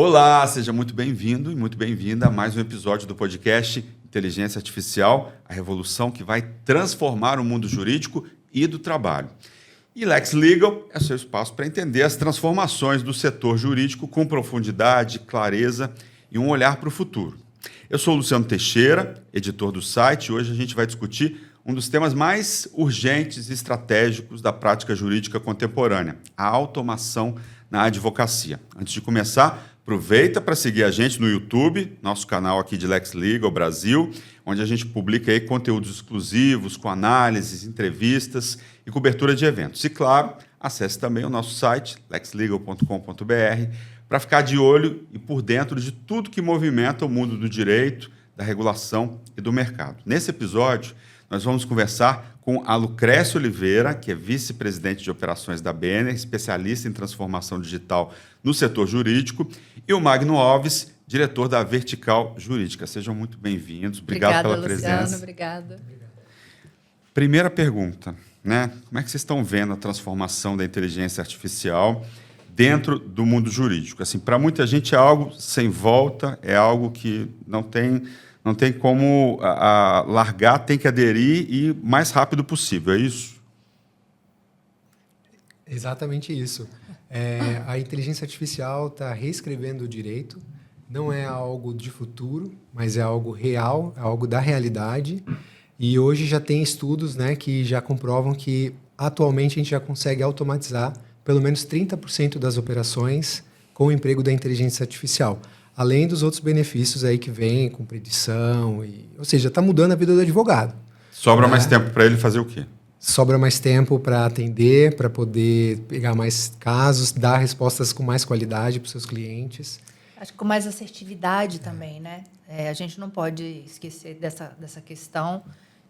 Olá, seja muito bem-vindo e muito bem-vinda a mais um episódio do podcast Inteligência Artificial, a revolução que vai transformar o mundo jurídico e do trabalho. E Lex Legal é seu espaço para entender as transformações do setor jurídico com profundidade, clareza e um olhar para o futuro. Eu sou o Luciano Teixeira, editor do site, e hoje a gente vai discutir um dos temas mais urgentes e estratégicos da prática jurídica contemporânea, a automação na advocacia. Antes de começar, aproveita para seguir a gente no YouTube, nosso canal aqui de Lex Legal Brasil, onde a gente publica aí conteúdos exclusivos, com análises, entrevistas e cobertura de eventos. E, claro, acesse também o nosso site, lexlegal.com.br, para ficar de olho e por dentro de tudo que movimenta o mundo do direito, da regulação e do mercado. Nesse episódio, nós vamos conversar com a Lucrécia Oliveira, que é vice-presidente de operações da Benner, especialista em transformação digital no setor jurídico, e o Magno Alves, diretor da Vertical Jurídica. Sejam muito bem-vindos. Obrigado pela presença. Obrigada. Primeira pergunta, né? Como é que vocês estão vendo a transformação da inteligência artificial dentro do mundo jurídico? Assim, para muita gente é algo sem volta, é algo que não tem como largar, tem que aderir e o mais rápido possível, é isso? Exatamente isso. A inteligência artificial está reescrevendo o direito, não é algo de futuro, mas é algo real, é algo da realidade. E hoje já tem estudos, né, que já comprovam que atualmente a gente já consegue automatizar pelo menos 30% das operações com o emprego da inteligência artificial. Além dos outros benefícios aí que vêm com predição, ou seja, está mudando a vida do advogado. Sobra mais tempo para ele fazer o quê? Sobra mais tempo para atender, para poder pegar mais casos, dar respostas com mais qualidade para os seus clientes. Acho que com mais assertividade também, né? A gente não pode esquecer dessa questão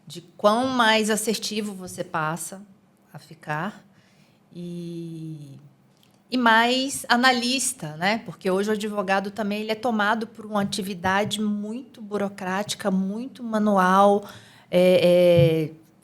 de quão mais assertivo você passa a ficar e mais analista, né? Porque hoje o advogado também ele é tomado por uma atividade muito burocrática, muito manual,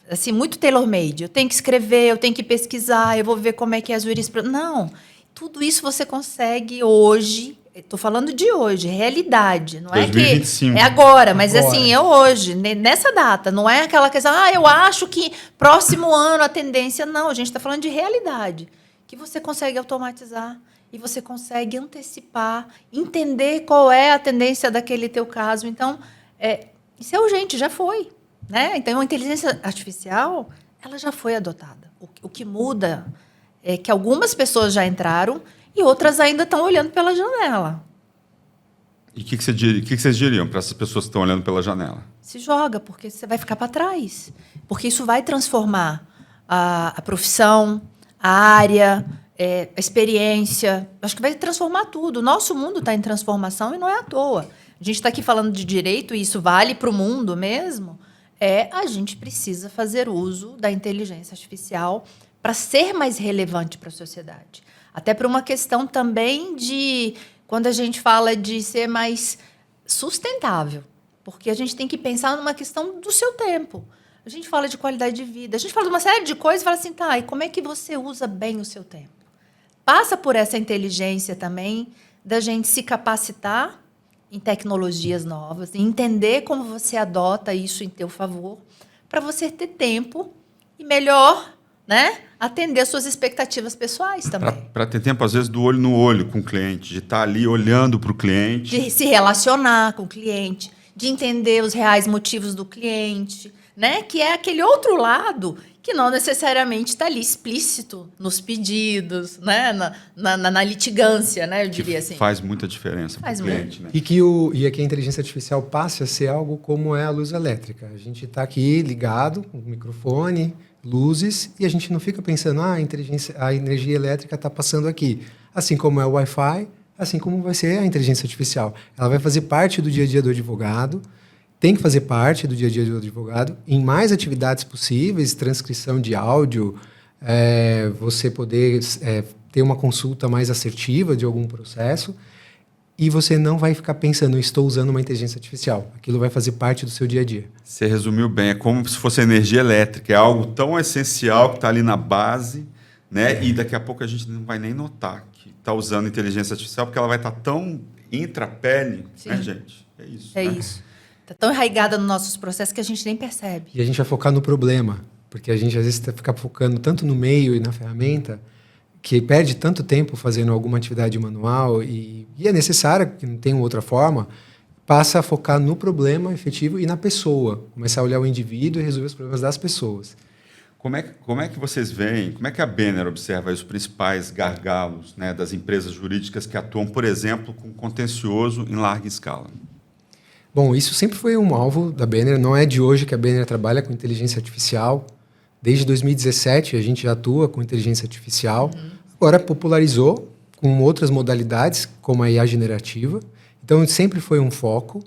assim, muito tailor-made. Eu tenho que escrever, eu tenho que pesquisar, eu vou ver como é que é a jurisprudência. Não, tudo isso você consegue hoje. Estou falando de hoje, realidade. Não 2025. É que é agora, mas assim, é hoje, nessa data. Não é aquela questão, eu acho que próximo ano a tendência. Não, a gente está falando de realidade. Que você consegue automatizar e você consegue antecipar, entender qual é a tendência daquele teu caso. Então, isso é urgente, já foi. Né? Então, a inteligência artificial ela já foi adotada. O que muda é que algumas pessoas já entraram e outras ainda estão olhando pela janela. E o que vocês diriam para essas pessoas que estão olhando pela janela? Se joga, porque você vai ficar para trás. Porque isso vai transformar a profissão, a área, a experiência. Acho que vai transformar tudo. O nosso mundo está em transformação e não é à toa. A gente está aqui falando de direito e isso vale para o mundo mesmo. A gente precisa fazer uso da inteligência artificial para ser mais relevante para a sociedade. Até por uma questão também de, quando a gente fala de ser mais sustentável, porque a gente tem que pensar numa questão do seu tempo. A gente fala de qualidade de vida, a gente fala de uma série de coisas e fala assim, e como é que você usa bem o seu tempo? Passa por essa inteligência também da gente se capacitar em tecnologias novas, e entender como você adota isso em teu favor, para você ter tempo e melhor, né, atender as suas expectativas pessoais também. Para ter tempo, às vezes, do olho no olho com o cliente, de estar ali olhando para o cliente. De se relacionar com o cliente, de entender os reais motivos do cliente, né, que é aquele outro lado que não necessariamente está ali explícito nos pedidos, né, na litigância, né, eu diria assim. Faz muita diferença para o cliente. Né? E que a inteligência artificial passe a ser algo como é a luz elétrica. A gente está aqui ligado com o microfone, luzes, e a gente não fica pensando, a energia elétrica está passando aqui. Assim como é o Wi-Fi, assim como vai ser a inteligência artificial. Ela vai fazer parte do dia a dia do advogado, tem que fazer parte do dia a dia do advogado em mais atividades possíveis, transcrição de áudio, você poder ter uma consulta mais assertiva de algum processo, e você não vai ficar pensando, estou usando uma inteligência artificial. Aquilo vai fazer parte do seu dia a dia. Você resumiu bem, é como se fosse energia elétrica, é algo tão essencial que está ali na base, né? E daqui a pouco a gente não vai nem notar que está usando inteligência artificial, porque ela vai estar tão intrapele, Sim. né, gente? É isso. É né? isso. Está tão enraigada nos nossos processos que a gente nem percebe. E a gente vai focar no problema, porque a gente às vezes fica focando tanto no meio e na ferramenta que perde tanto tempo fazendo alguma atividade manual e é necessária, que não tem outra forma, passa a focar no problema efetivo e na pessoa. Começar a olhar o indivíduo e resolver os problemas das pessoas. Como é que vocês veem, como é que a Benner observa os principais gargalos, né, das empresas jurídicas que atuam, por exemplo, com contencioso em larga escala? Bom, isso sempre foi um alvo da Benner. Não é de hoje que a Benner trabalha com inteligência artificial. Desde 2017 a gente já atua com inteligência artificial. Agora popularizou com outras modalidades, como a IA generativa. Então sempre foi um foco.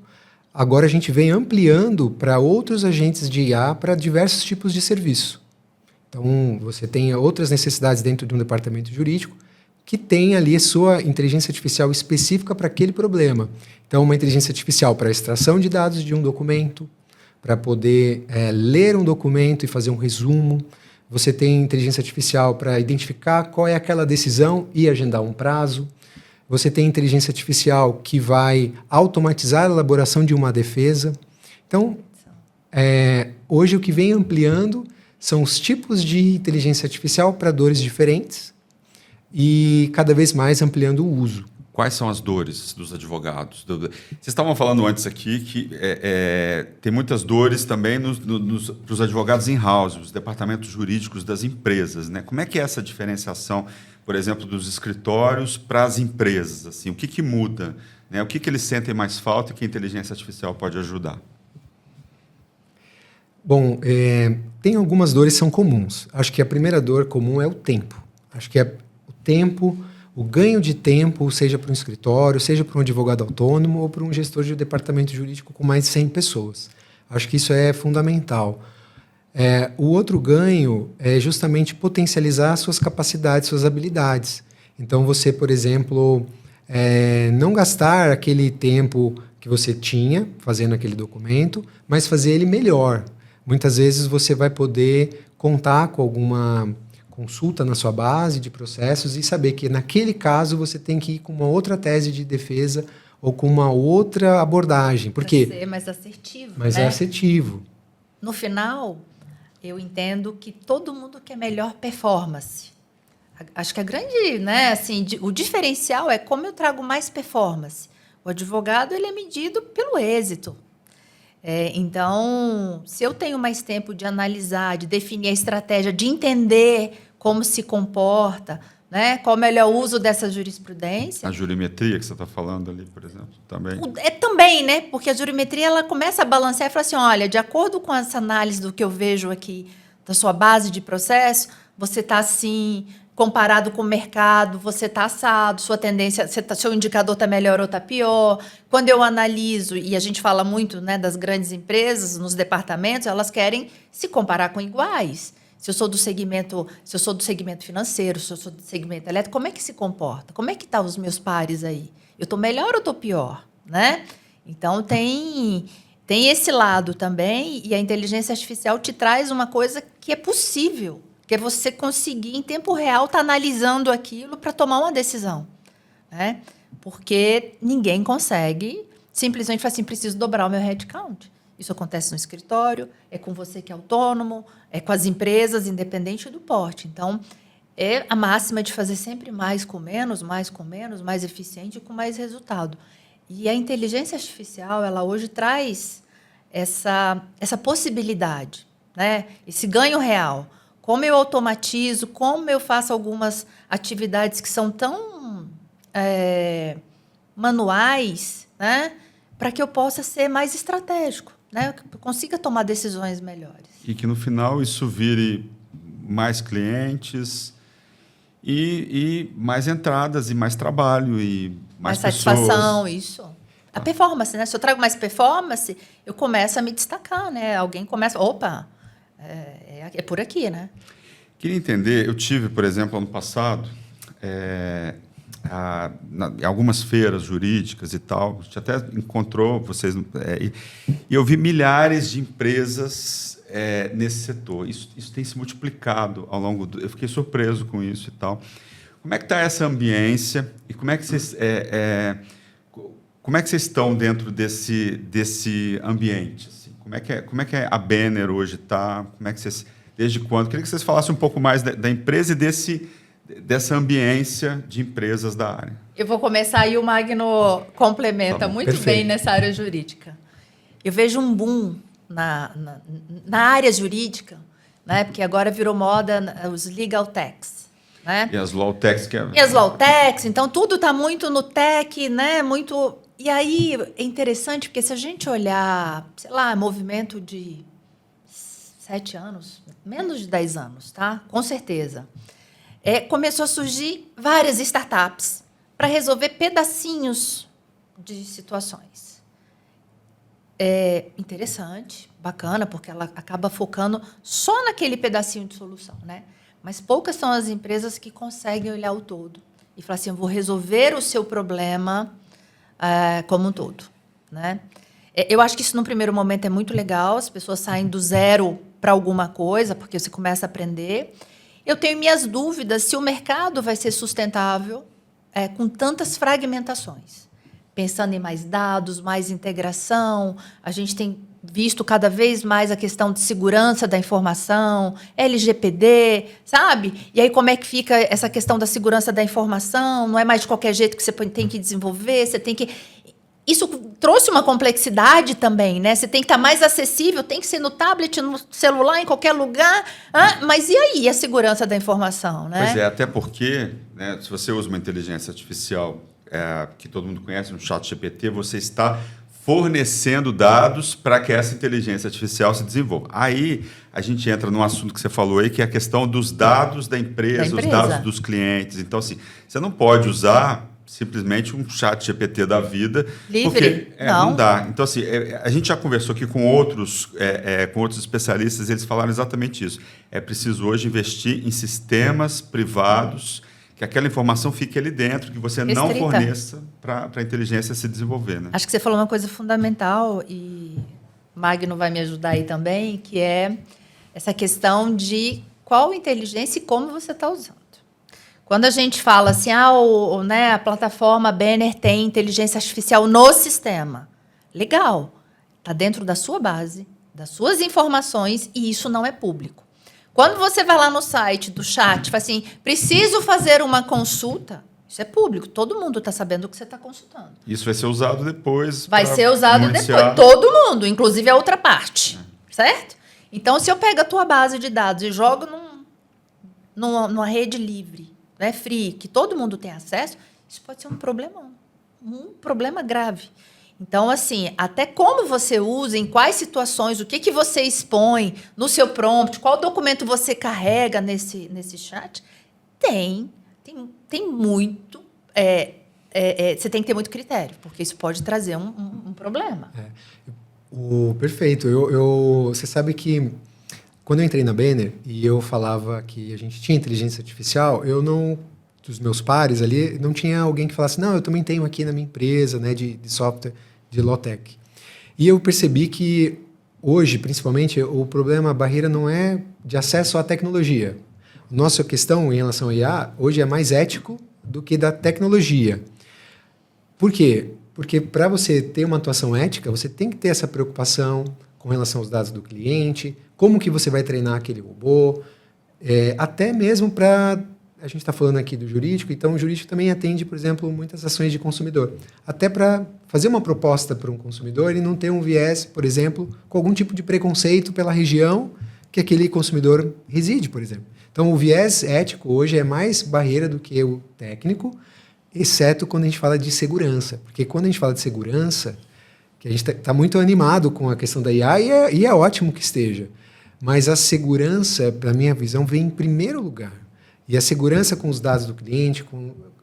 Agora a gente vem ampliando para outros agentes de IA para diversos tipos de serviço. Então você tem outras necessidades dentro de um departamento jurídico que tem ali a sua inteligência artificial específica para aquele problema. Então, uma inteligência artificial para a extração de dados de um documento, para poder ler um documento e fazer um resumo. Você tem inteligência artificial para identificar qual é aquela decisão e agendar um prazo. Você tem inteligência artificial que vai automatizar a elaboração de uma defesa. Então, hoje o que vem ampliando são os tipos de inteligência artificial para dores diferentes e cada vez mais ampliando o uso. Quais são as dores dos advogados? Vocês estavam falando antes aqui que tem muitas dores também para os advogados in-house, os departamentos jurídicos das empresas, né? Como é que é essa diferenciação, por exemplo, dos escritórios para as empresas? Assim, o que muda? Né? O que eles sentem mais falta e que a inteligência artificial pode ajudar? Bom, tem algumas dores que são comuns. Acho que a primeira dor comum é o tempo. Acho que é o tempo... O ganho de tempo, seja para um escritório, seja para um advogado autônomo ou para um gestor de um departamento jurídico com mais de 100 pessoas. Acho que isso é fundamental. O outro ganho é justamente potencializar suas capacidades, suas habilidades. Então, você, por exemplo, não gastar aquele tempo que você tinha fazendo aquele documento, mas fazer ele melhor. Muitas vezes você vai poder contar com alguma consulta na sua base de processos e saber que, naquele caso, você tem que ir com uma outra tese de defesa ou com uma outra abordagem. Por quê? Para ser mais assertivo. Mas né? é assertivo. No final, eu entendo que todo mundo quer melhor performance. Acho que a grande, né, assim, o diferencial é como eu trago mais performance. O advogado ele é medido pelo êxito. Então, se eu tenho mais tempo de analisar, de definir a estratégia, de entender como se comporta, né? Qual o melhor uso dessa jurisprudência. A jurimetria que você está falando ali, por exemplo, também. Também, né? Porque a jurimetria ela começa a balancear e fala assim, olha, de acordo com essa análise do que eu vejo aqui, da sua base de processo, você está assim, comparado com o mercado, você está assado, sua tendência, seu indicador está melhor ou está pior. Quando eu analiso, e a gente fala muito, né, das grandes empresas, nos departamentos, elas querem se comparar com iguais. Se eu sou do segmento financeiro, se eu sou do segmento elétrico, como é que se comporta? Como é que estão os meus pares aí? Eu estou melhor ou estou pior? Né? Então, tem esse lado também, e a inteligência artificial te traz uma coisa que é possível, que é você conseguir, em tempo real, estar analisando aquilo para tomar uma decisão. Né? Porque ninguém consegue simplesmente falar assim, preciso dobrar o meu headcount. Isso acontece no escritório, é com você que é autônomo, é com as empresas, independente do porte. Então, é a máxima de fazer sempre mais com menos, mais eficiente e com mais resultado. E a inteligência artificial, ela hoje traz essa possibilidade, né? Esse ganho real. Como eu automatizo, como eu faço algumas atividades que são tão manuais, né? Para que eu possa ser mais estratégico. Né, que eu consiga tomar decisões melhores. E que, no final, isso vire mais clientes e mais entradas e mais trabalho e mais satisfação, pessoas. isso. A performance, né? Se eu trago mais performance, eu começo a me destacar, né? Alguém começa... Opa, é por aqui, né? Queria entender, eu tive, por exemplo, ano passado... em algumas feiras jurídicas e tal, a gente até encontrou vocês, e eu vi milhares de empresas nesse setor. Isso tem se multiplicado ao longo do... Eu fiquei surpreso com isso e tal. Como é que está essa ambiência e como é que vocês... como é que vocês estão dentro desse ambiente? Assim? Como é que a Banner hoje está? Desde quando? Queria que vocês falassem um pouco mais da empresa e dessa ambiência de empresas da área. Eu vou começar e o Magno complementa muito perfeito. bem nessa área jurídica. Eu vejo um boom na área jurídica, né? Porque agora virou moda os legal techs. Né? E as law techs E as law techs, então tudo está muito no tech, né? Muito. E aí é interessante, porque se a gente olhar, sei lá, movimento de 7 anos, menos de 10 anos, tá? Com certeza. Começou a surgir várias startups para resolver pedacinhos de situações. É interessante, bacana, porque ela acaba focando só naquele pedacinho de solução, né? Mas poucas são as empresas que conseguem olhar o todo e falar assim, eu vou resolver o seu problema como um todo, né? Eu acho que isso, num primeiro momento, é muito legal. As pessoas saem do zero para alguma coisa, porque você começa a aprender. Eu tenho minhas dúvidas se o mercado vai ser sustentável com tantas fragmentações. Pensando em mais dados, mais integração, a gente tem visto cada vez mais a questão de segurança da informação, LGPD, sabe? E aí como é que fica essa questão da segurança da informação? Não é mais de qualquer jeito que você tem que desenvolver, você tem que... Isso trouxe uma complexidade também, né? Você tem que estar mais acessível, tem que ser no tablet, no celular, em qualquer lugar. Mas e aí a segurança da informação, né? Pois é, até porque, né, se você usa uma inteligência artificial que todo mundo conhece, no ChatGPT, você está fornecendo dados para que essa inteligência artificial se desenvolva. Aí a gente entra num assunto que você falou aí, que é a questão dos dados da empresa, os dados dos clientes. Então, assim, você não pode usar simplesmente um chat GPT da vida. Livre? Porque não dá. Então, assim, a gente já conversou aqui com outros especialistas, eles falaram exatamente isso. É preciso hoje investir em sistemas privados, que aquela informação fique ali dentro, que você não forneça para a inteligência se desenvolver. Né? Acho que você falou uma coisa fundamental, e Magno vai me ajudar aí também, que é essa questão de qual inteligência e como você está usando. Quando a gente fala assim, a plataforma Banner tem inteligência artificial no sistema, legal, está dentro da sua base, das suas informações, e isso não é público. Quando você vai lá no site do chat, fala assim, preciso fazer uma consulta, isso é público, todo mundo está sabendo o que você está consultando. Isso vai ser usado depois. Vai ser usado depois, todo mundo, inclusive a outra parte, certo? Então, se eu pego a tua base de dados e jogo numa rede livre, né, free, que todo mundo tem acesso, isso pode ser um problema grave. Então, assim, até como você usa, em quais situações, o que você expõe no seu prompt, qual documento você carrega nesse chat, tem muito... você tem que ter muito critério, porque isso pode trazer um problema. Perfeito. Você sabe que quando eu entrei na Banner e eu falava que a gente tinha inteligência artificial, dos meus pares ali, não tinha alguém que falasse, não, eu também tenho aqui na minha empresa, né, de software, de low-tech. E eu percebi que hoje, principalmente, a barreira não é de acesso à tecnologia. Nossa questão em relação ao IA, hoje é mais ético do que da tecnologia. Por quê? Porque para você ter uma atuação ética, você tem que ter essa preocupação com relação aos dados do cliente, como que você vai treinar aquele robô, até mesmo para... A gente está falando aqui do jurídico, então o jurídico também atende, por exemplo, muitas ações de consumidor. Até para fazer uma proposta para um consumidor e não ter um viés, por exemplo, com algum tipo de preconceito pela região que aquele consumidor reside, por exemplo. Então, o viés ético hoje é mais barreira do que o técnico, exceto quando a gente fala de segurança. Porque quando a gente fala de segurança, que a gente está muito animado com a questão da IA, e é ótimo que esteja. Mas a segurança, para a minha visão, vem em primeiro lugar. E a segurança com os dados do cliente,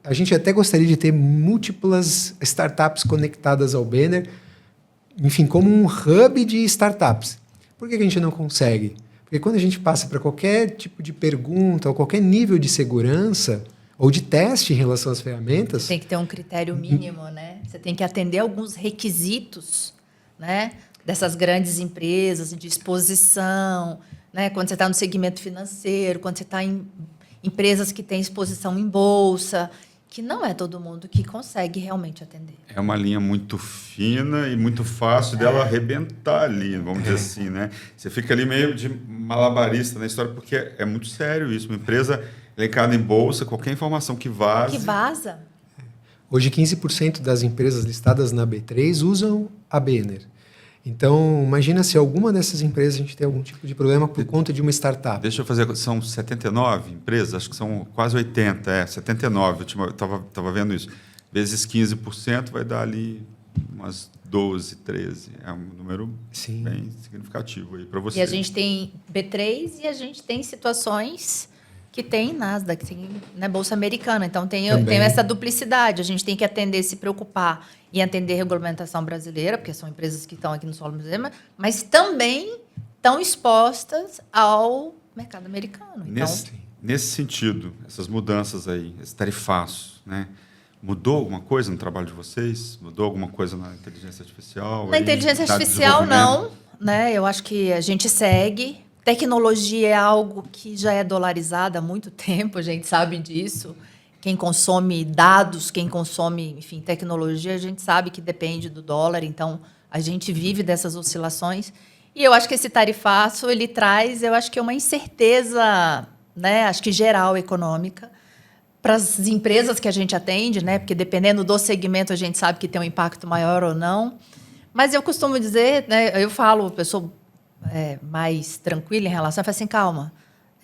a gente até gostaria de ter múltiplas startups conectadas ao Banner, enfim, como um hub de startups. Por que a gente não consegue? Porque quando a gente passa para qualquer tipo de pergunta ou qualquer nível de segurança ou de teste em relação às ferramentas... Tem que ter um critério mínimo, né? Você tem que atender alguns requisitos, né, dessas grandes empresas, de exposição, né? Quando você está no segmento financeiro, quando você está em empresas que têm exposição em bolsa, que não é todo mundo que consegue realmente atender. É uma linha muito fina e muito fácil dela arrebentar ali, vamos dizer assim, né? Você fica ali meio de malabarista na história, porque é muito sério isso. Uma empresa elencada em bolsa, qualquer informação que vaze... Que vaza. Hoje, 15% das empresas listadas na B3 usam a Benner. Então, imagina se alguma dessas empresas a gente tem algum tipo de problema por conta de uma startup. Deixa eu fazer... São 79 empresas? Acho que são quase 80. 79. Eu estava vendo isso. Vezes 15% vai dar ali umas 12, 13. É um número Sim. bem significativo aí para você. E a gente tem B3 e a gente tem situações que tem Nasdaq, tem na Bolsa Americana. Então, tem essa duplicidade. A gente tem que atender, se preocupar em atender a regulamentação brasileira, porque são empresas que estão aqui no solo brasileiro, mas também estão expostas ao mercado americano. Então, Nesse sentido, essas mudanças aí, esse tarifaço, né? Mudou alguma coisa no trabalho de vocês? Mudou alguma coisa na inteligência artificial? Na inteligência artificial, não. Né? Eu acho que a gente segue. Tecnologia é algo que já é dolarizado há muito tempo, a gente sabe disso. Quem consome dados, quem consome, enfim, tecnologia, a gente sabe que depende do dólar. Então, a gente vive dessas oscilações. E eu acho que esse tarifaço, ele traz, eu acho que uma incerteza, né, acho que geral econômica, para as empresas que a gente atende, né, porque dependendo do segmento, a gente sabe que tem um impacto maior ou não. Mas eu costumo dizer, né, eu falo, eu sou mais tranquila em relação, eu falo assim, calma,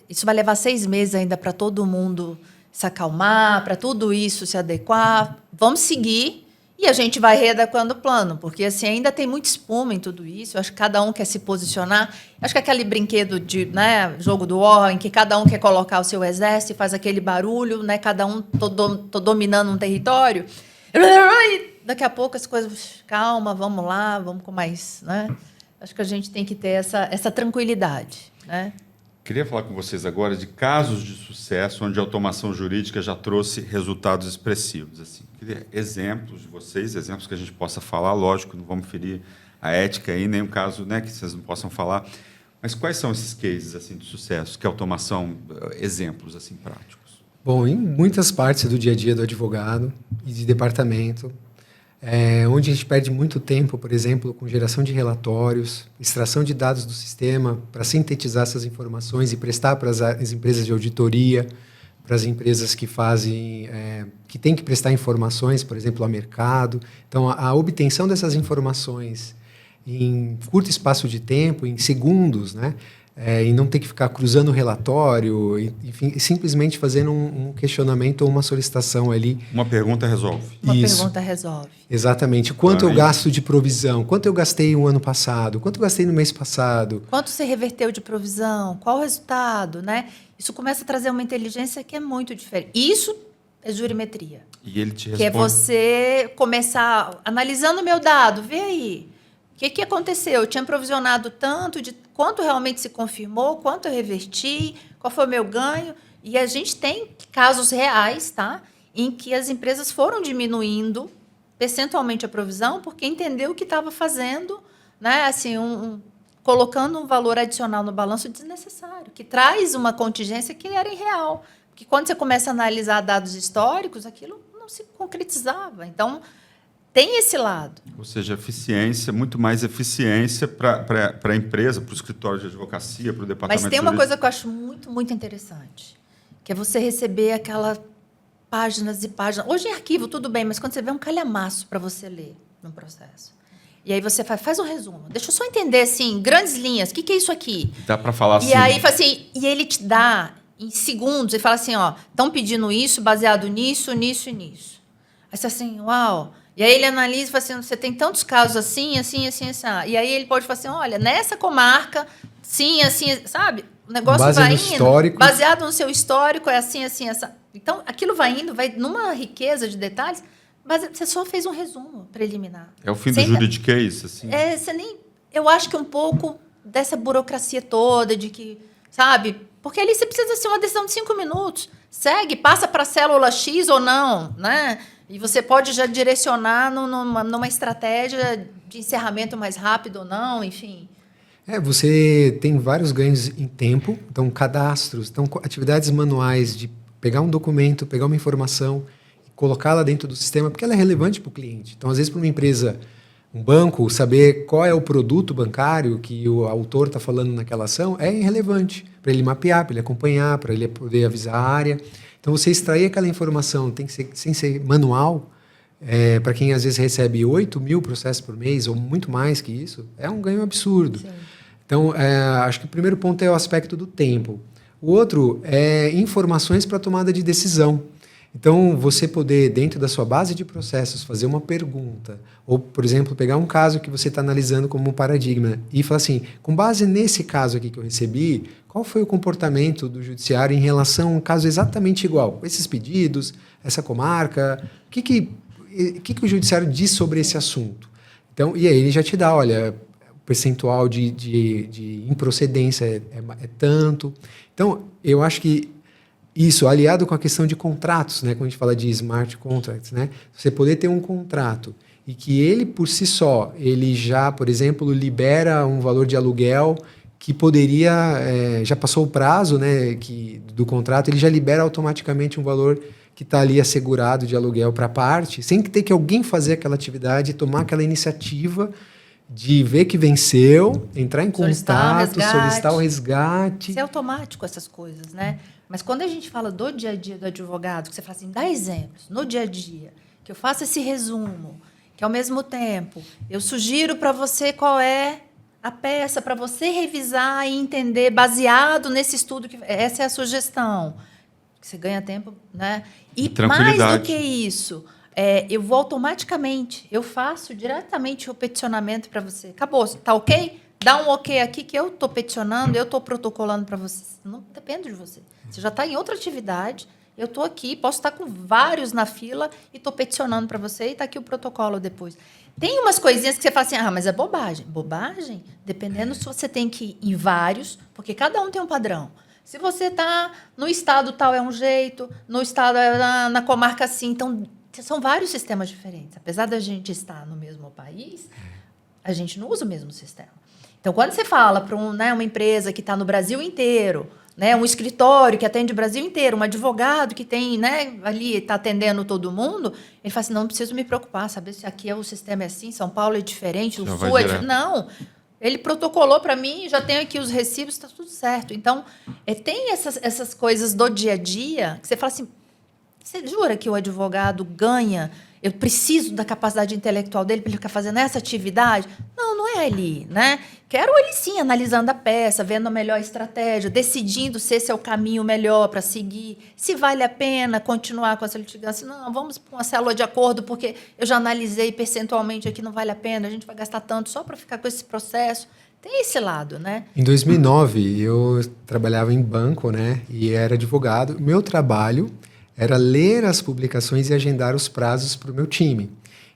isso vai levar 6 meses ainda para todo mundo se acalmar, para tudo isso se adequar, vamos seguir e a gente vai readequando o plano, porque assim, ainda tem muita espuma em tudo isso, eu acho que cada um quer se posicionar, eu acho que aquele brinquedo de, né, jogo do War, em que cada um quer colocar o seu exército e faz aquele barulho, né, cada um tô dominando um território, e daqui a pouco as coisas, calma, vamos lá, vamos com mais, né? Acho que a gente tem que ter essa tranquilidade, né? Queria falar com vocês agora de casos de sucesso onde a automação jurídica já trouxe resultados expressivos. Assim. Queria exemplos de vocês, exemplos que a gente possa falar, lógico, não vamos ferir a ética aí, nenhum caso, né, que vocês não possam falar. Mas quais são esses cases assim, de sucesso, que a automação, exemplos assim, práticos? Bom, em muitas partes do dia a dia do advogado e de departamento, onde a gente perde muito tempo, por exemplo, com geração de relatórios, extração de dados do sistema para sintetizar essas informações e prestar para as empresas de auditoria, para as empresas que fazem, que têm que prestar informações, por exemplo, ao mercado. Então, a obtenção dessas informações em curto espaço de tempo, em segundos, né? E não ter que ficar cruzando o relatório, enfim, simplesmente fazendo um questionamento ou uma solicitação ali. Uma pergunta resolve. Uma pergunta resolve. Exatamente. Quanto eu gasto de provisão? Quanto eu gastei no ano passado? Quanto eu gastei no mês passado? Quanto você reverteu de provisão? Qual o resultado? Né? Isso começa a trazer uma inteligência que é muito diferente. Isso é jurimetria. E ele te responde. Que é você começar analisando o meu dado. Vê aí. O que aconteceu? Eu tinha provisionado tanto, de quanto realmente se confirmou, quanto eu reverti, qual foi o meu ganho. E a gente tem casos reais, tá? Em que as empresas foram diminuindo percentualmente a provisão porque entendeu que estava fazendo, né, assim, colocando um valor adicional no balanço desnecessário, que traz uma contingência que era irreal. Porque quando você começa a analisar dados históricos, aquilo não se concretizava. Então, tem esse lado. Ou seja, eficiência, muito mais eficiência para a empresa, para o escritório de advocacia, para o departamento. Mas tem uma coisa que eu acho muito, muito interessante, que é você receber aquelas páginas e páginas. Hoje em arquivo, tudo bem, mas quando você vê um calhamaço para você ler no processo. E aí você faz um resumo. Deixa eu só entender, assim, grandes linhas, o que é isso aqui? Dá para falar assim. E aí, assim, e ele te dá, em segundos, ele fala assim, ó, estão pedindo isso, baseado nisso, nisso e nisso. Aí você assim, uau... E aí ele analisa e fala assim, você tem tantos casos assim, assim, assim, assim. E aí ele pode falar assim, olha, nessa comarca, sim, assim, sabe? O negócio vai indo, histórico. baseado no seu histórico, é assim, assim, essa. Então, aquilo vai indo, vai numa riqueza de detalhes, mas você só fez um resumo preliminar. É o fim do juridiquês, assim. Eu acho que um pouco dessa burocracia toda, de que, sabe? Porque ali você precisa ser uma decisão de 5 minutos. Segue, passa para a célula X ou não, né? E você pode já direcionar numa estratégia de encerramento mais rápido ou não, enfim. Você tem vários ganhos em tempo, então cadastros, então atividades manuais de pegar um documento, pegar uma informação, colocá-la dentro do sistema porque ela é relevante para o cliente. Então, às vezes, para uma empresa, um banco, saber qual é o produto bancário que o autor está falando naquela ação é irrelevante para ele mapear, para ele acompanhar, para ele poder avisar a área. Então, você extrair aquela informação tem que ser, sem ser manual, para quem às vezes recebe 8 mil processos por mês ou muito mais que isso, é um ganho absurdo. Sim. Então, acho que o primeiro ponto é o aspecto do tempo. O outro é informações para tomada de decisão. Então, você poder, dentro da sua base de processos, fazer uma pergunta, ou, por exemplo, pegar um caso que você está analisando como um paradigma e falar assim, com base nesse caso aqui que eu recebi, qual foi o comportamento do judiciário em relação a um caso exatamente igual? Esses pedidos, essa comarca, o que o judiciário diz sobre esse assunto? Então, e aí ele já te dá, olha, o percentual de improcedência é tanto. Então, eu acho que isso, aliado com a questão de contratos, né, quando a gente fala de smart contracts, né, você poder ter um contrato e que ele, por si só, ele já, por exemplo, libera um valor de aluguel que poderia, já passou o prazo, né, do contrato, ele já libera automaticamente um valor que está ali assegurado de aluguel para a parte, sem ter que alguém fazer aquela atividade, tomar aquela iniciativa de ver que venceu, entrar em contato, solicitar o resgate. Isso é automático, essas coisas, né? Mas quando a gente fala do dia a dia do advogado, que você fala assim, dá exemplos, no dia a dia, que eu faço esse resumo, que ao mesmo tempo eu sugiro para você qual é a peça para você revisar e entender, baseado nesse estudo, que essa é a sugestão. Que você ganha tempo, né? E mais do que isso, eu vou automaticamente, eu faço diretamente o peticionamento para você. Acabou, tá ok? Dá um ok aqui que eu estou peticionando, eu estou protocolando para você. Não depende de você. Você já está em outra atividade, eu estou aqui, posso estar com vários na fila e estou peticionando para você e está aqui o protocolo depois. Tem umas coisinhas que você fala assim, mas é bobagem. Bobagem? Dependendo se você tem que ir em vários, porque cada um tem um padrão. Se você está no estado tal é um jeito, no estado na comarca assim, então são vários sistemas diferentes. Apesar da gente estar no mesmo país, a gente não usa o mesmo sistema. Então, quando você fala para uma empresa que está no Brasil inteiro, né, um escritório que atende o Brasil inteiro, um advogado que tem, né, ali está atendendo todo mundo, ele fala assim, não preciso me preocupar, saber se aqui o sistema é assim, São Paulo é diferente, o Sul é diferente. Não, ele protocolou para mim, já tenho aqui os recibos, está tudo certo. Então, tem essas coisas do dia a dia que você fala assim, você jura que o advogado ganha? Eu preciso da capacidade intelectual dele para ele ficar fazendo essa atividade? Não é ali, né? Quero ele sim analisando a peça, vendo a melhor estratégia, decidindo se esse é o caminho melhor para seguir, se vale a pena continuar com essa litigância. Não, vamos para uma célula de acordo, porque eu já analisei percentualmente aqui, não vale a pena, a gente vai gastar tanto só para ficar com esse processo. Tem esse lado, né? Em 2009, eu trabalhava em banco, né? E era advogado. Meu trabalho era ler as publicações e agendar os prazos para o meu time.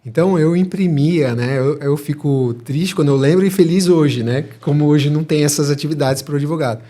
Então, eu imprimia, né? Eu fico triste quando eu lembro e feliz hoje, né? Como hoje não tem essas atividades para o advogado.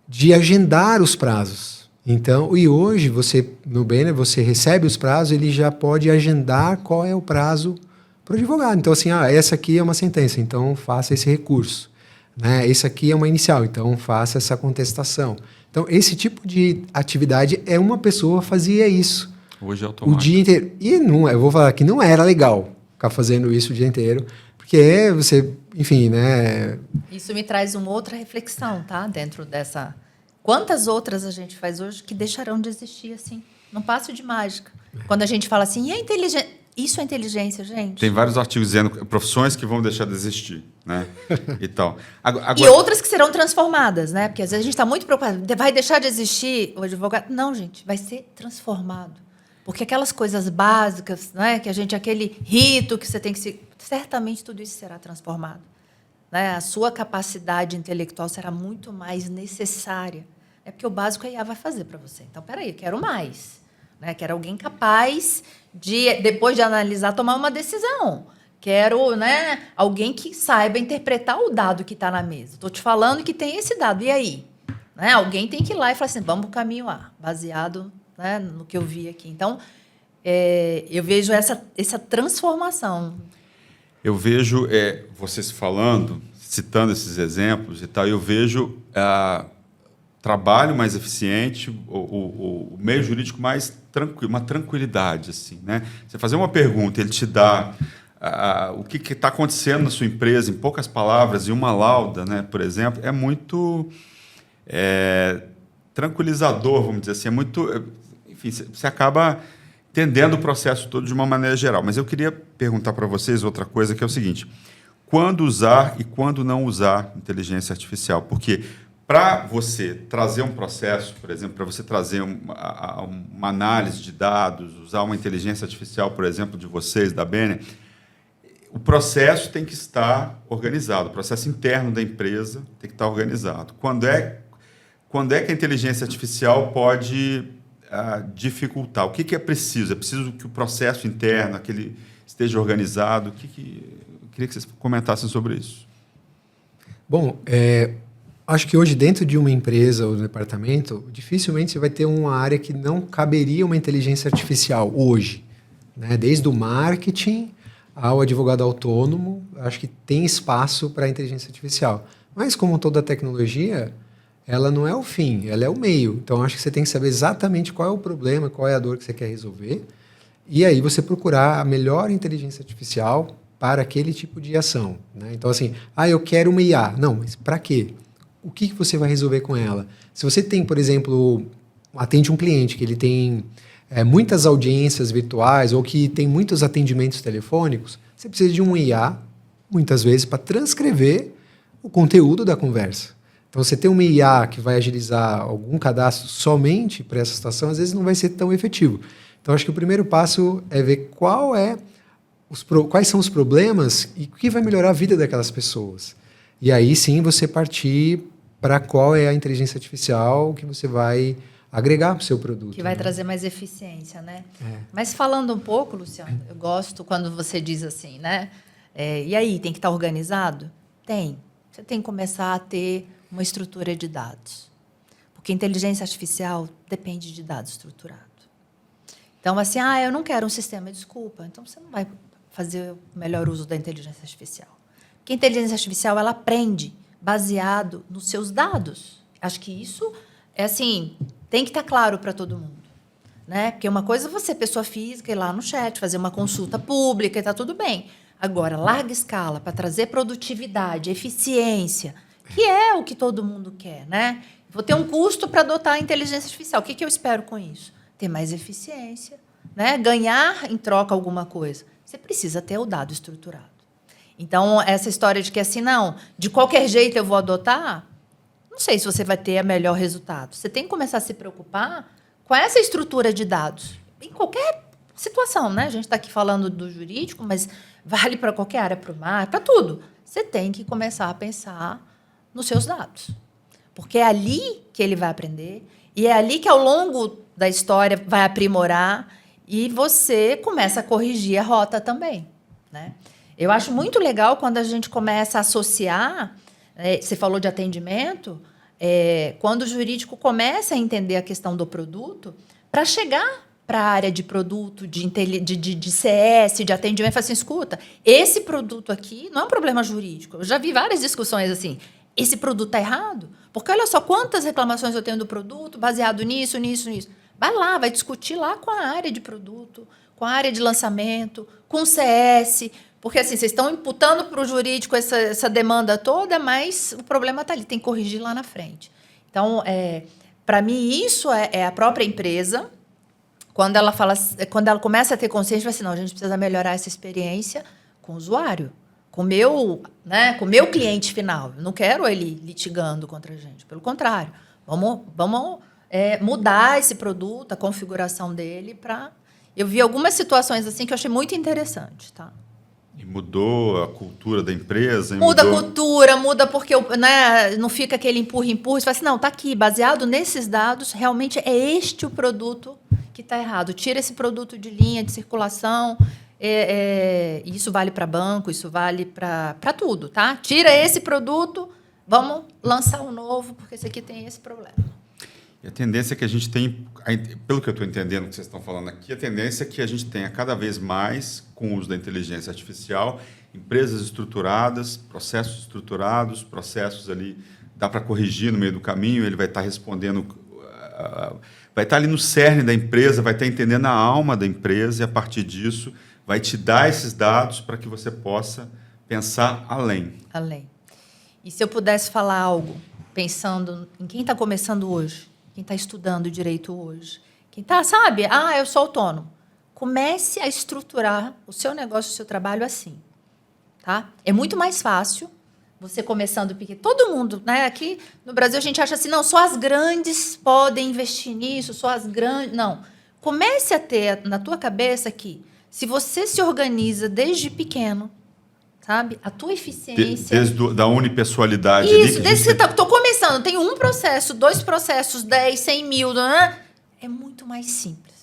De agendar os prazos. Então, e hoje, você, no Banner, você recebe os prazos, ele já pode agendar qual é o prazo para o advogado. Então, assim, essa aqui é uma sentença, então faça esse recurso. Né? Esse aqui é uma inicial, então faça essa contestação. Então, esse tipo de atividade uma pessoa fazia isso. Hoje é automático. O dia inteiro. E não, eu vou falar que não era legal ficar fazendo isso o dia inteiro, porque você, enfim, né? Isso me traz uma outra reflexão, tá? Dentro dessa... Quantas outras a gente faz hoje que deixarão de existir, assim, num passo de mágica? Quando a gente fala assim, e a inteligência... Isso é inteligência, gente? Tem vários artigos dizendo profissões que vão deixar de existir, né? E tal. Agora... E outras que serão transformadas, né? Porque às vezes a gente está muito preocupado. Vai deixar de existir o advogado? Não, gente, vai ser transformado. Porque aquelas coisas básicas, né? Que aquele rito que você tem que se... Certamente tudo isso será transformado. Né? A sua capacidade intelectual será muito mais necessária. É porque o básico a IA vai fazer para você. Então, peraí, eu quero mais. Né? Quero alguém capaz de, depois de analisar, tomar uma decisão. Quero, né, alguém que saiba interpretar o dado que está na mesa. Estou te falando que tem esse dado, e aí? Né? Alguém tem que ir lá e falar assim, vamos para o caminho A, baseado, né, no que eu vi aqui. Então, eu vejo essa transformação. Eu vejo vocês falando, citando esses exemplos e tal, eu vejo trabalho mais eficiente, o meio jurídico mais tranquilo, uma tranquilidade, assim, né? Você fazer uma pergunta, ele te dá o que está acontecendo na sua empresa em poucas palavras e uma lauda, né, por exemplo, é muito tranquilizador, vamos dizer assim, é muito, enfim, você acaba entendendo o processo todo de uma maneira geral. Mas eu queria perguntar para vocês outra coisa, que é o seguinte: quando usar e quando não usar inteligência artificial? Porque para você trazer um processo, por exemplo, para você trazer uma análise de dados, usar uma inteligência artificial, por exemplo, de vocês, da Bene, o processo tem que estar organizado, o processo interno da empresa tem que estar organizado. Quando é que a inteligência artificial pode dificultar? O que é preciso? É preciso que o processo interno esteja organizado? Eu queria que vocês comentassem sobre isso. Bom, acho que hoje, dentro de uma empresa ou um departamento, dificilmente você vai ter uma área que não caberia uma inteligência artificial hoje, né? Desde o marketing ao advogado autônomo, acho que tem espaço para a inteligência artificial. Mas, como toda tecnologia, ela não é o fim, ela é o meio. Então, acho que você tem que saber exatamente qual é o problema, qual é a dor que você quer resolver, e aí você procurar a melhor inteligência artificial para aquele tipo de ação, né? Então, assim, eu quero uma IA. Não, mas para quê? O que você vai resolver com ela? Se você tem, por exemplo, atende um cliente que ele tem muitas audiências virtuais ou que tem muitos atendimentos telefônicos, você precisa de um IA, muitas vezes, para transcrever o conteúdo da conversa. Então, você ter uma IA que vai agilizar algum cadastro somente para essa situação, às vezes não vai ser tão efetivo. Então, acho que o primeiro passo é ver quais são os problemas e o que vai melhorar a vida daquelas pessoas. E aí sim você partir para qual é a inteligência artificial que você vai agregar para o seu produto. Que vai trazer mais eficiência, né? Mas falando um pouco, Luciano, eu gosto quando você diz assim, né? E aí, tem que estar organizado? Tem. Você tem que começar a ter uma estrutura de dados. Porque inteligência artificial depende de dados estruturados. Então, assim, eu não quero um sistema, desculpa. Então, você não vai fazer o melhor uso da inteligência artificial. Porque a inteligência artificial, ela aprende baseado nos seus dados. Acho que isso tem que estar claro para todo mundo, né? Porque uma coisa é você, pessoa física, ir lá no chat, fazer uma consulta pública e está tudo bem. Agora, larga escala, para trazer produtividade, eficiência, que é o que todo mundo quer, né? Vou ter um custo para adotar a inteligência artificial. O que eu espero com isso? Ter mais eficiência, né? Ganhar em troca alguma coisa. Você precisa ter o dado estruturado. Então, essa história de que assim, não, de qualquer jeito eu vou adotar, não sei se você vai ter o melhor resultado. Você tem que começar a se preocupar com essa estrutura de dados. Em qualquer situação, né? A gente está aqui falando do jurídico, mas vale para qualquer área, para o mar, para tudo. Você tem que começar a pensar nos seus dados. Porque é ali que ele vai aprender, e é ali que, ao longo da história, vai aprimorar, e você começa a corrigir a rota também, né? Eu acho muito legal quando a gente começa a associar, você falou de atendimento, quando o jurídico começa a entender a questão do produto, para chegar para a área de produto, de CS, de atendimento, fala assim, escuta, esse produto aqui não é um problema jurídico. Eu já vi várias discussões assim, esse produto está errado? Porque olha só quantas reclamações eu tenho do produto baseado nisso. Vai lá, vai discutir lá com a área de produto, com a área de lançamento, com o CS, porque assim, vocês estão imputando para o jurídico essa demanda toda, mas o problema está ali, tem que corrigir lá na frente. Então, para mim, isso é a própria empresa, quando ela começa a ter consciência, vai assim, não, a gente precisa melhorar essa experiência com o usuário, com o meu cliente final. Eu não quero ele litigando contra a gente, pelo contrário. Vamos mudar esse produto, a configuração dele para... Eu vi algumas situações assim que eu achei muito interessante, tá? E mudou a cultura da empresa? Muda a cultura, muda porque não fica aquele empurra-empurra. Você fala assim, não, está aqui, baseado nesses dados, realmente é este o produto que está errado. Tira esse produto de linha, de circulação. Isso vale para banco, isso vale para tudo, tá? Tira esse produto, vamos lançar um novo, porque esse aqui tem esse problema. E a tendência que a gente tem, pelo que eu estou entendendo que vocês estão falando aqui, a tendência é que a gente tenha cada vez mais, com o uso da inteligência artificial, empresas estruturadas, processos ali dá para corrigir no meio do caminho, ele vai estar respondendo, vai estar ali no cerne da empresa, vai estar entendendo a alma da empresa e, a partir disso, vai te dar esses dados para que você possa pensar além. Além. E se eu pudesse falar algo, pensando em quem está começando hoje, quem está estudando direito hoje, quem está, sabe, eu sou autônomo. Comece a estruturar o seu negócio, o seu trabalho assim. Tá? É muito mais fácil você começando pequeno. Todo mundo, né? Aqui no Brasil a gente acha assim, não, só as grandes podem investir nisso, só as grandes. Não. Comece a ter na tua cabeça que se você se organiza desde pequeno, sabe? A tua eficiência. Desde da unipessoalidade. Isso, desde que você estou começando, tem um processo, 2 processos, 10, 100 mil, né? É muito mais simples.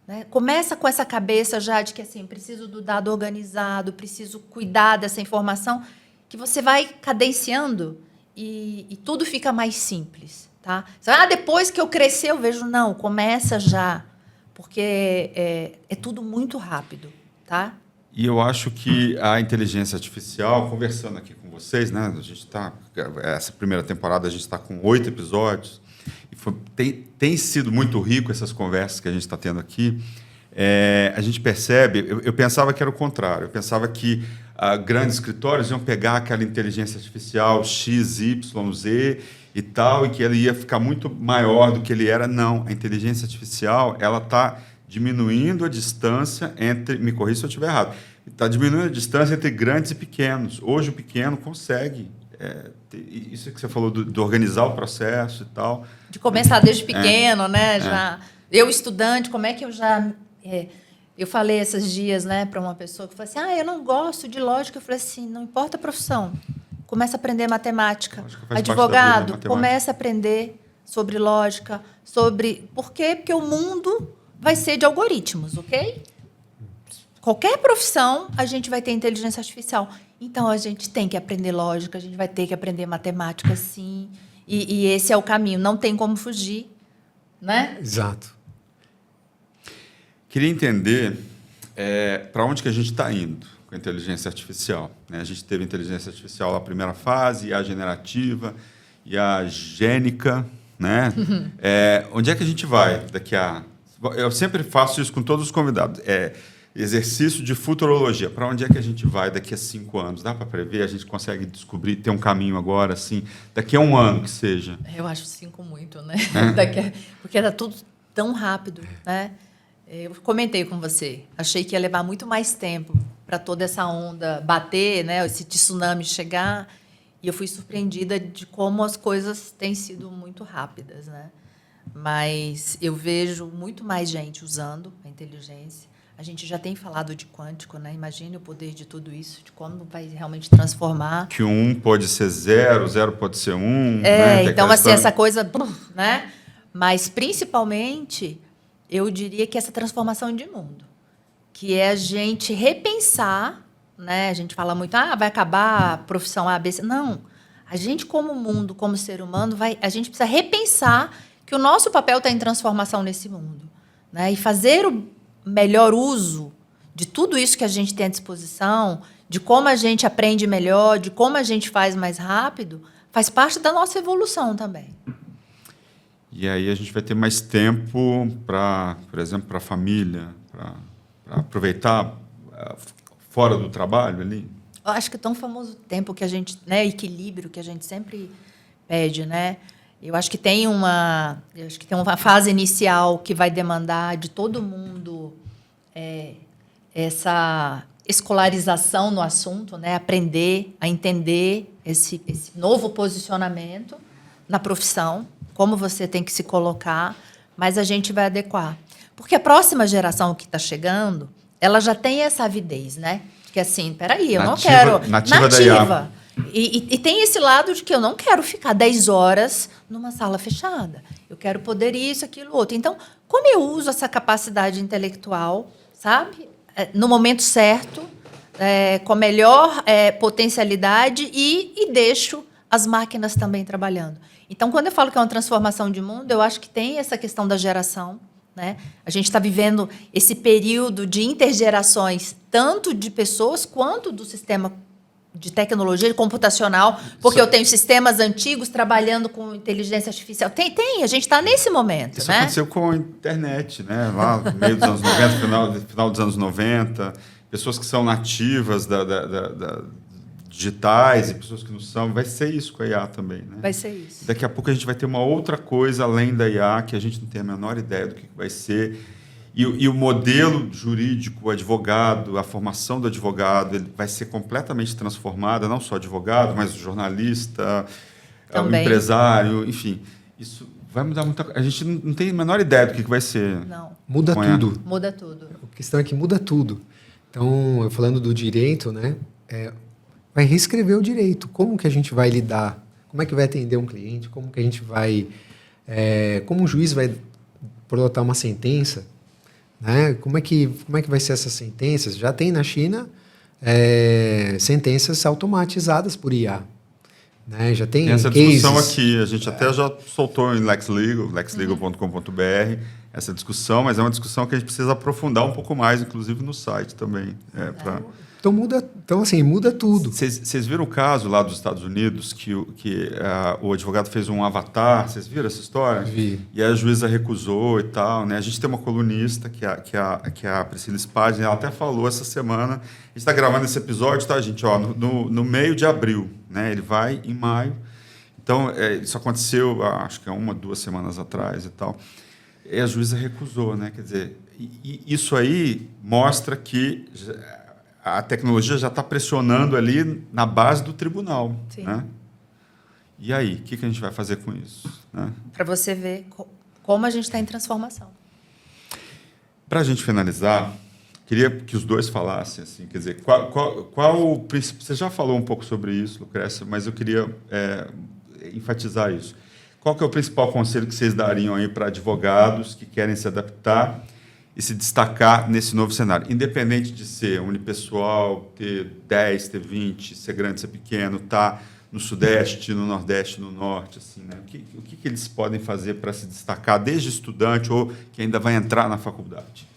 Né? Começa com essa cabeça já de que assim, preciso do dado organizado, preciso cuidar dessa informação, que você vai cadenciando e tudo fica mais simples. Tá? Depois que eu crescer, eu vejo, não, começa já, porque é tudo muito rápido. Tá? E eu acho que a inteligência artificial, conversando aqui com vocês, né, a gente essa primeira temporada a gente está com 8 episódios, e tem sido muito rico essas conversas que a gente está tendo aqui. A gente percebe, eu pensava que era o contrário, eu pensava que grandes escritórios iam pegar aquela inteligência artificial X, Y, Z e tal, e que ele ia ficar muito maior do que ele era. Não, a inteligência artificial ela está diminuindo a distância entre, me corrija se eu estiver errado, está diminuindo a distância entre grandes e pequenos. Hoje o pequeno consegue, isso que você falou de organizar o processo e tal. De começar desde pequeno, né? Já, eu estudante, como é que eu já... eu falei esses dias, né, para uma pessoa que falou assim, eu não gosto de lógica. Eu falei assim, não importa a profissão, começa a aprender matemática. Advogado, começa a aprender sobre lógica, sobre... Por quê? Porque o mundo vai ser de algoritmos, ok? Qualquer profissão, a gente vai ter inteligência artificial. Então, a gente tem que aprender lógica, a gente vai ter que aprender matemática, sim. E esse é o caminho, não tem como fugir, né? Exato. Queria entender para onde que a gente está indo com a inteligência artificial. Né? A gente teve inteligência artificial na primeira fase, a generativa e a gênica. Né? Onde é que a gente vai daqui a... Eu sempre faço isso com todos os convidados. Exercício de futurologia. Para onde é que a gente vai daqui a 5 anos? Dá para prever? A gente consegue descobrir, ter um caminho agora, assim, daqui a 1 ano que seja? Eu acho 5 muito, né? Porque era tudo tão rápido, né? Eu comentei com você. Achei que ia levar muito mais tempo para toda essa onda bater, né? Esse tsunami chegar. E eu fui surpreendida de como as coisas têm sido muito rápidas, né? Mas eu vejo muito mais gente usando a inteligência. A gente já tem falado de quântico, né? Imagine o poder de tudo isso, de como vai realmente transformar. Que 1 pode ser 0, 0 pode ser 1. Né? Então, assim, essa coisa, né? Mas, principalmente, eu diria que essa transformação de mundo, que é a gente repensar, né? A gente fala muito, vai acabar a profissão A, B, C. Não. A gente, como mundo, como ser humano, a gente precisa repensar que o nosso papel está em transformação nesse mundo, né? E fazer o melhor uso de tudo isso que a gente tem à disposição, de como a gente aprende melhor, de como a gente faz mais rápido, faz parte da nossa evolução também. E aí a gente vai ter mais tempo para, por exemplo, para a família, para aproveitar fora do trabalho ali? Eu acho que é tão famoso tempo que a gente, né, equilíbrio que a gente sempre pede, né? Eu acho que tem uma fase inicial que vai demandar de todo mundo essa escolarização no assunto, né? Aprender a entender esse novo posicionamento na profissão, como você tem que se colocar, mas a gente vai adequar. Porque a próxima geração que está chegando, ela já tem essa avidez, né? Que assim, peraí, eu não quero... Nativa da IA. E tem esse lado de que eu não quero ficar 10 horas numa sala fechada. Eu quero poder isso, aquilo, outro. Então, como eu uso essa capacidade intelectual, sabe? No momento certo, com a melhor potencialidade e deixo as máquinas também trabalhando. Então, quando eu falo que é uma transformação de mundo, eu acho que tem essa questão da geração, né? A gente está vivendo esse período de intergerações, tanto de pessoas quanto do sistema de tecnologia de computacional, porque eu tenho sistemas antigos trabalhando com inteligência artificial. Tem, a gente está nesse momento, Isso né? aconteceu com a internet, né? Lá no meio dos anos 90, final dos anos 90, pessoas que são nativas digitais e pessoas que não são. Vai ser isso com a IA também, né? Vai ser isso. Daqui a pouco a gente vai ter uma outra coisa além da IA que a gente não tem a menor ideia do que vai ser. E o modelo jurídico, o advogado, a formação do advogado, ele vai ser completamente transformada, não só advogado, mas o jornalista, o empresário, enfim. Isso vai mudar muita coisa. A gente não tem a menor ideia do que vai ser. Não. Muda tudo. Muda tudo. A questão é que muda tudo. Então, eu falando do direito, né, vai reescrever o direito. Como que a gente vai lidar? Como é que vai atender um cliente? Como que a gente vai... como um juiz vai prototar uma sentença? Né? Como é que vai ser essas sentenças? Já tem na China sentenças automatizadas por IA. Né? Já tem essa cases. discussão aqui, a gente até já soltou em LexLegal, lexlegal.com.br, essa discussão, mas é uma discussão que a gente precisa aprofundar um pouco mais, inclusive no site também. Então, assim, muda tudo. Vocês viram o caso lá dos Estados Unidos que o advogado fez um avatar? Vocês viram essa história? Vi. E a juíza recusou e tal, né? A gente tem uma colunista que é a Priscila Spagni, ela até falou essa semana. A gente está gravando esse episódio, tá, gente? Ó, no meio de abril, né? Ele vai em maio. Então, isso aconteceu, acho que 1, 2 semanas atrás e tal. E a juíza recusou, né? Quer dizer, isso aí mostra que a tecnologia já está pressionando ali na base do tribunal. Sim. Né? E aí, o que a gente vai fazer com isso? Né? Para você ver como a gente está em transformação. Para a gente finalizar, queria que os dois falassem, assim, quer dizer, qual o princípio... Você já falou um pouco sobre isso, Lucrécia, mas eu queria enfatizar isso. Qual que é o principal conselho que vocês dariam aí para advogados que querem se adaptar e se destacar nesse novo cenário? Independente de ser unipessoal, ter 10, ter 20, ser grande, ser pequeno, estar no Sudeste, no Nordeste, no Norte, assim, né? O que eles podem fazer para se destacar desde estudante ou que ainda vai entrar na faculdade?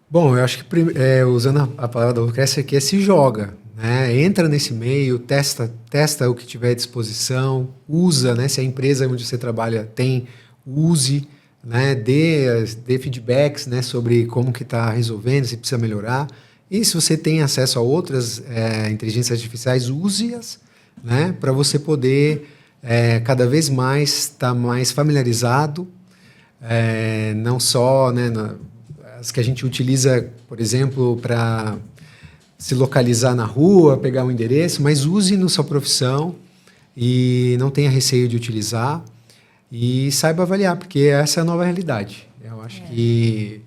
Bom, eu acho que, usando a palavra da Lucrécia aqui, se joga. Né? Entra nesse meio, testa o que tiver à disposição, usa, né? Se a empresa onde você trabalha tem, use, né? Dê feedbacks, né? Sobre como que está resolvendo, se precisa melhorar. E se você tem acesso a outras inteligências artificiais, use-as, né? Para você poder cada vez mais estar mais familiarizado, não só, né, as que a gente utiliza, por exemplo, para se localizar na rua, pegar um endereço, mas use na sua profissão e não tenha receio de utilizar e saiba avaliar, porque essa é a nova realidade. Eu acho que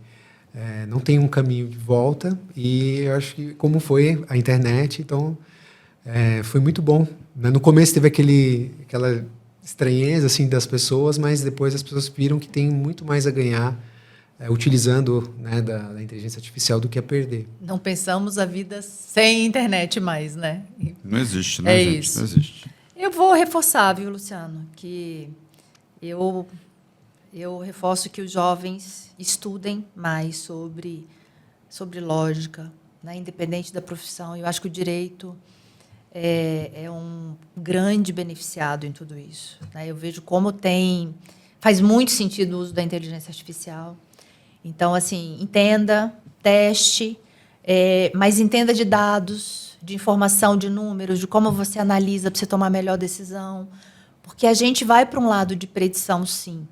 não tem um caminho de volta e eu acho que como foi a internet, então foi muito bom. No começo teve aquela estranheza assim, das pessoas, mas depois as pessoas viram que tem muito mais a ganhar utilizando, né, da inteligência artificial do que a perder. Não pensamos a vida sem internet mais, né? Não existe, né, gente? Isso. Não existe. Eu vou reforçar, viu, Luciano, que eu reforço que os jovens estudem mais sobre lógica, né, independente da profissão. Eu acho que o direito é um grande beneficiado em tudo isso. Né? Eu vejo como faz muito sentido o uso da inteligência artificial. Então, assim, entenda, teste, mas entenda de dados, de informação, de números, de como você analisa para você tomar a melhor decisão. Porque a gente vai para um lado de predição, sim.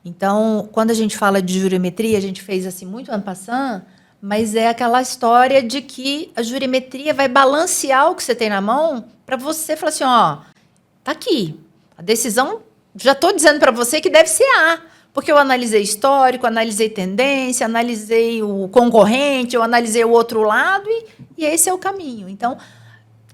Então, quando a gente fala de jurimetria, a gente fez assim muito en passant, mas é aquela história de que a jurimetria vai balancear o que você tem na mão para você falar assim, ó, tá aqui, a decisão, já estou dizendo para você que deve ser A, porque eu analisei histórico, analisei tendência, analisei o concorrente, eu analisei o outro lado e esse é o caminho. Então,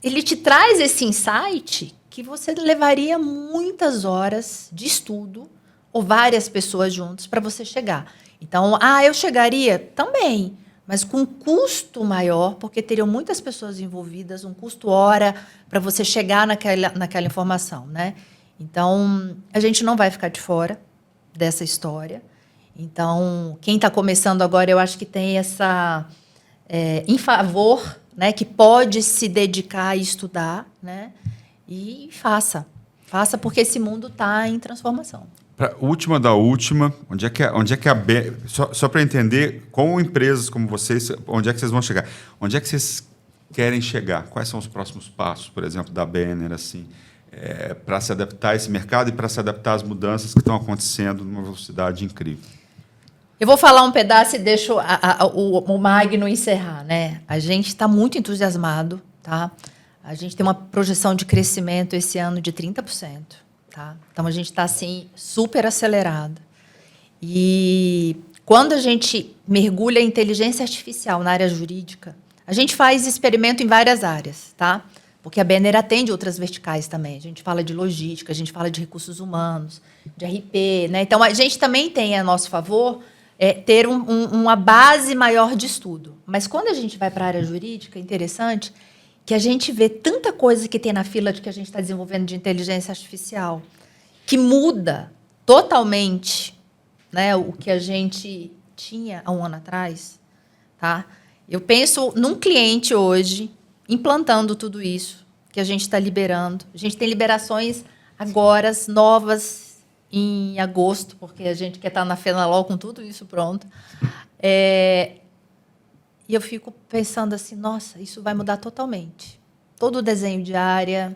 ele te traz esse insight que você levaria muitas horas de estudo ou várias pessoas juntas para você chegar. Então, eu chegaria também, mas com um custo maior, porque teriam muitas pessoas envolvidas, um custo hora para você chegar naquela informação, né? Então, a gente não vai ficar de fora dessa história. Então, quem está começando agora, eu acho que tem essa... em favor né, que pode se dedicar a estudar, né, e faça porque esse mundo está em transformação. Última da última, onde é que só para entender, como empresas como vocês, onde é que vocês vão chegar? Onde é que vocês querem chegar? Quais são os próximos passos, por exemplo, da Benner, assim, para se adaptar a esse mercado e para se adaptar às mudanças que estão acontecendo numa velocidade incrível? Eu vou falar um pedaço e deixo o Magno encerrar, né? A gente está muito entusiasmado, tá? A gente tem uma projeção de crescimento esse ano de 30%, tá? Então, a gente está, assim, super acelerado. E quando a gente mergulha em inteligência artificial na área jurídica, a gente faz experimento em várias áreas, tá? Porque a Benner atende outras verticais também. A gente fala de logística, a gente fala de recursos humanos, de RP, né? Então, a gente também tem a nosso favor ter uma base maior de estudo. Mas quando a gente vai para a área jurídica, é interessante que a gente vê tanta coisa que tem na fila de que a gente está desenvolvendo de inteligência artificial, que muda totalmente, né, o que a gente tinha há um ano atrás. Tá? Eu penso num cliente hoje, implantando tudo isso, que a gente está liberando. A gente tem liberações agora, novas, em agosto, porque a gente quer estar na Fenalol com tudo isso pronto. E eu fico pensando assim, nossa, isso vai mudar totalmente. Todo o desenho de área,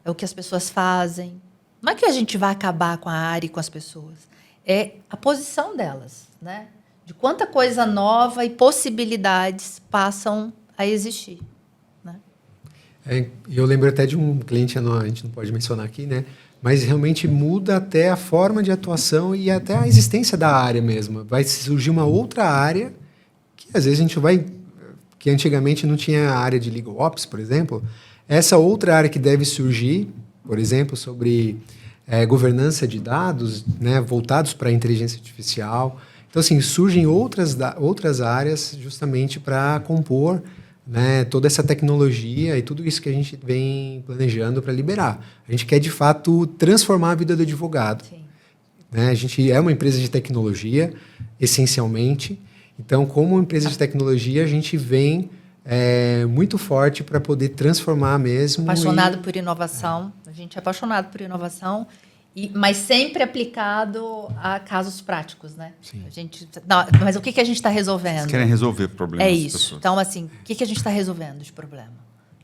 é o que as pessoas fazem. Não é que a gente vai acabar com a área e com as pessoas. É a posição delas, né? De quanta coisa nova e possibilidades passam a existir. Né? Eu lembro até de um cliente, a gente não pode mencionar aqui, né? Mas realmente muda até a forma de atuação e até a existência da área mesmo. Vai surgir uma outra área que às vezes a gente vai... que antigamente não tinha a área de Legal Ops, por exemplo. Essa outra área que deve surgir, por exemplo, sobre governança de dados, né, voltados para a inteligência artificial. Então, assim, surgem outras áreas justamente para compor, né, toda essa tecnologia e tudo isso que a gente vem planejando para liberar. A gente quer, de fato, transformar a vida do advogado. Sim. Né? A gente é uma empresa de tecnologia, essencialmente. Então, como empresa de tecnologia, a gente vem muito forte para poder transformar mesmo. Apaixonado por inovação. A gente é apaixonado por inovação, mas sempre aplicado a casos práticos, né? Sim. Mas o que a gente está resolvendo? Vocês querem resolver problemas É das isso. pessoas. Então, assim, o que a gente está resolvendo de problema?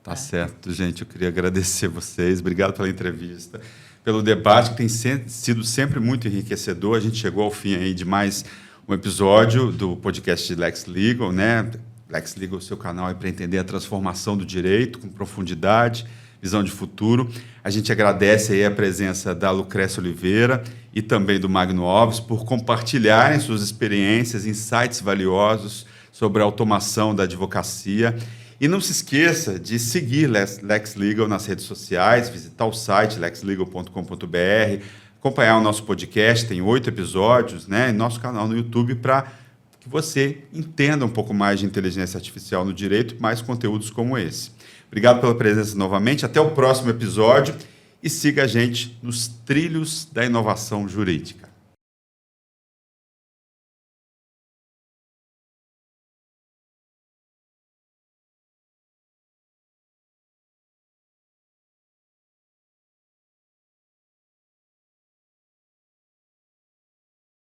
Tá certo, gente. Eu queria agradecer vocês. Obrigado pela entrevista, pelo debate, que tem sido sempre muito enriquecedor. A gente chegou ao fim aí de mais um episódio do podcast de Lex Legal, né? Lex Legal, seu canal é para entender a transformação do direito com profundidade, visão de futuro. A gente agradece aí a presença da Lucrécia Oliveira e também do Magno Alves por compartilharem suas experiências, insights valiosos sobre a automação da advocacia. E não se esqueça de seguir Lex Legal nas redes sociais, visitar o site lexlegal.com.br, acompanhar o nosso podcast, tem 8 episódios, né, em nosso canal no YouTube, para que você entenda um pouco mais de inteligência artificial no direito, mais conteúdos como esse. Obrigado pela presença novamente, até o próximo episódio e siga a gente nos trilhos da inovação jurídica.